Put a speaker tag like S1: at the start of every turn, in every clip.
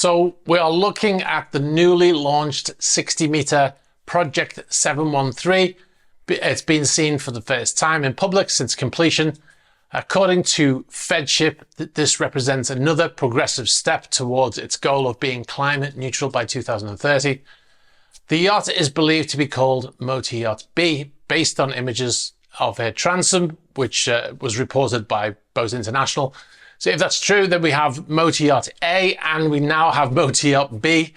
S1: So we are looking at the newly launched 60-meter Project 713. It's been seen for the first time in public since completion. According to Fedship, this represents another progressive step towards its goal of being climate neutral by 2030. The yacht is believed to be called Motor Yacht B, based on images of her transom, which was reported by Boat International. So if that's true, then we have Motor Yacht A and we now have Motor Yacht B.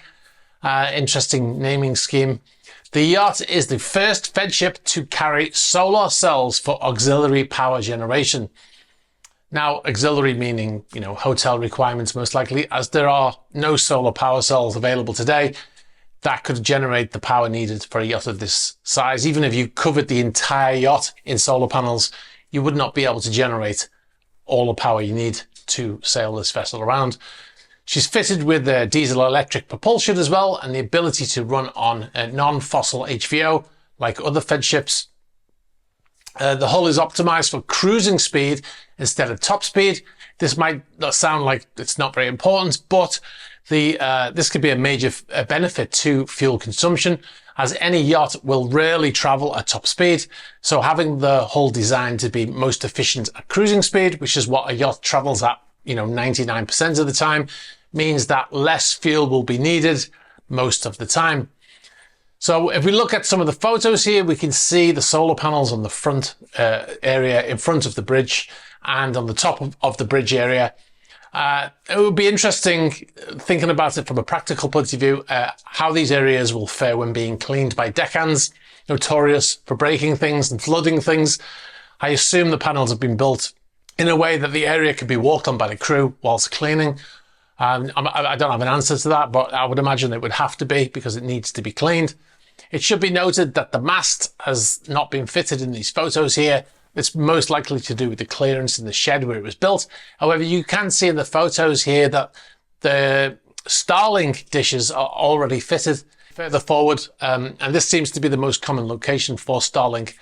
S1: Interesting naming scheme. The yacht is the first Fedship to carry solar cells for auxiliary power generation. Now, auxiliary meaning, hotel requirements most likely, as there are no solar power cells available today that could generate the power needed for a yacht of this size. Even if you covered the entire yacht in solar panels, you would not be able to generate all the power you need to sail this vessel around. She's fitted with diesel electric propulsion as well, and the ability to run on non-fossil HVO like other Fedships. The hull is optimized for cruising speed instead of top speed. This might not sound like it's not very important, but this could be a major benefit to fuel consumption, as any yacht will rarely travel at top speed. So having the hull designed to be most efficient at cruising speed, which is what a yacht travels at 99% of the time, means that less fuel will be needed most of the time. So if we look at some of the photos here, we can see the solar panels on the front area in front of the bridge and on the top of the bridge area. It would be interesting, thinking about it from a practical point of view, how these areas will fare when being cleaned by deckhands, notorious for breaking things and flooding things. I assume the panels have been built in a way that the area could be walked on by the crew whilst cleaning. I don't have an answer to that, but I would imagine it would have to be, because it needs to be cleaned. It should be noted that the mast has not been fitted in these photos here. It's most likely to do with the clearance in the shed where it was built. However, you can see in the photos here that the Starlink dishes are already fitted further forward. And this seems to be the most common location for Starlink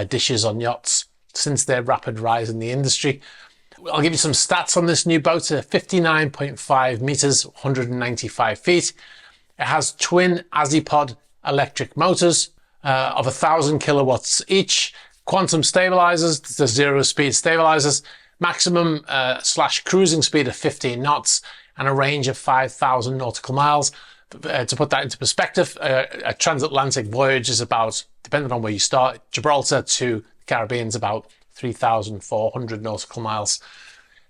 S1: dishes on yachts since their rapid rise in the industry. I'll give you some stats on this new boat. 59.5 meters, 195 feet. It has twin Azipod electric motors of 1,000 kilowatts each, quantum stabilizers, the zero speed stabilizers, maximum cruising speed of 15 knots, and a range of 5,000 nautical miles. To put that into perspective, a transatlantic voyage is about, depending on where you start, Gibraltar to the Caribbean is about 3,400 nautical miles.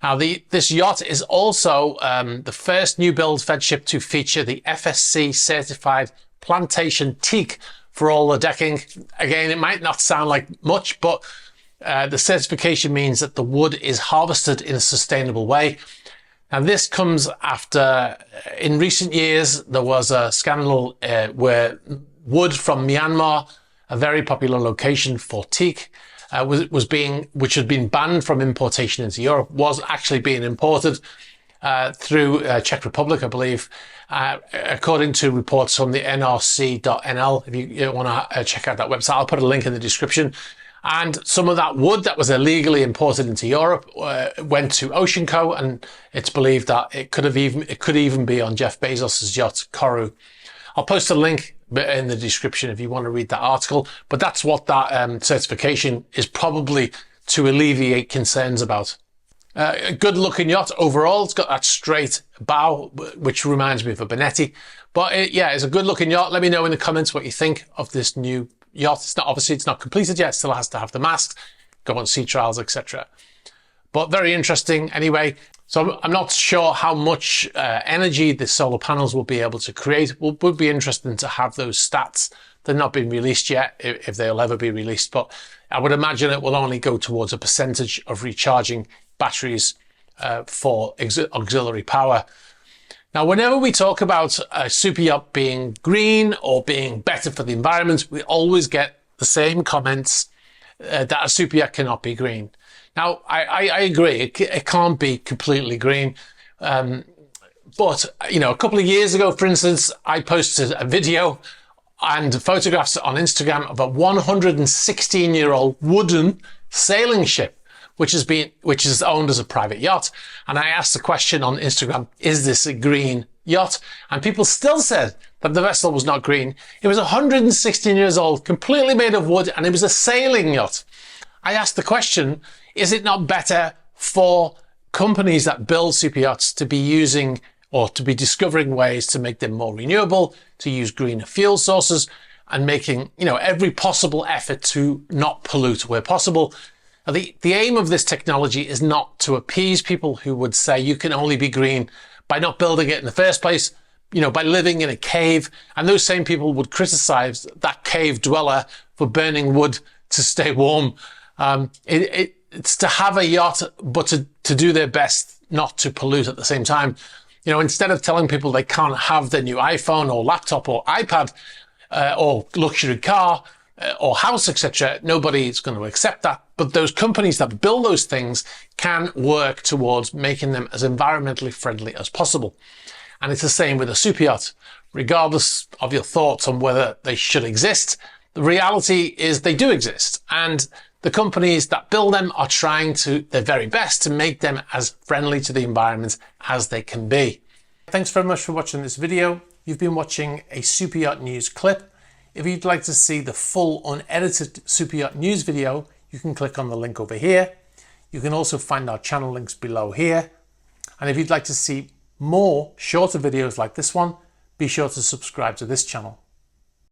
S1: Now, this yacht is also the first new build Fedship to feature the FSC certified plantation teak for all the decking. Again, it might not sound like much, but the certification means that the wood is harvested in a sustainable way. And this comes after, in recent years, there was a scandal where wood from Myanmar, a very popular location for teak, which had been banned from importation into Europe, was actually being imported through Czech Republic, I believe, according to reports from the nrc.nl. If you want to check out that website, I'll put a link in the description. And some of that wood that was illegally imported into Europe went to OceanCo, and it's believed that it could even be on Jeff Bezos's yacht Koru. I'll post a link in the description if you want to read that article, but that's what that certification is probably to alleviate concerns about. A good looking yacht overall. It's got that straight bow, which reminds me of a Bonetti. But it's a good looking yacht. Let me know in the comments what you think of this new yacht. It's not completed yet. It still has to have the mast, go on sea trials, etc. But very interesting anyway. So I'm not sure how much energy the solar panels will be able to create. Would be interesting to have those stats. They've not been released yet, if they'll ever be released, but I would imagine it will only go towards a percentage of recharging batteries for auxiliary power. Now, whenever we talk about a super yacht being green or being better for the environment, we always get the same comments that a super yacht cannot be green. Now, I agree, it can't be completely green. But, a couple of years ago, for instance, I posted a video and photographs on Instagram of a 116-year-old wooden sailing ship, which is owned as a private yacht. And I asked the question on Instagram, is this a green yacht, and people still said that the vessel was not green. It was 116 years old, completely made of wood, and it was a sailing yacht. I asked the question, is it not better for companies that build super yachts to be using or to be discovering ways to make them more renewable, to use greener fuel sources, and making, every possible effort to not pollute where possible? The aim of this technology is not to appease people who would say you can only be green by not building it in the first place, by living in a cave. And those same people would criticize that cave dweller for burning wood to stay warm. It's to have a yacht, but to do their best not to pollute at the same time. Instead of telling people they can't have their new iPhone or laptop or iPad or luxury car or house, etc., nobody is going to accept that. But those companies that build those things can work towards making them as environmentally friendly as possible. And it's the same with a super yacht. Regardless of your thoughts on whether they should exist, the reality is they do exist. And the companies that build them are trying their very best to make them as friendly to the environment as they can be. Thanks very much for watching this video. You've been watching a Super Yacht News clip. If you'd like to see the full unedited Super Yacht News video, you can click on the link over here. You can also find our channel links below here. And if you'd like to see more shorter videos like this one, be sure to subscribe to this channel.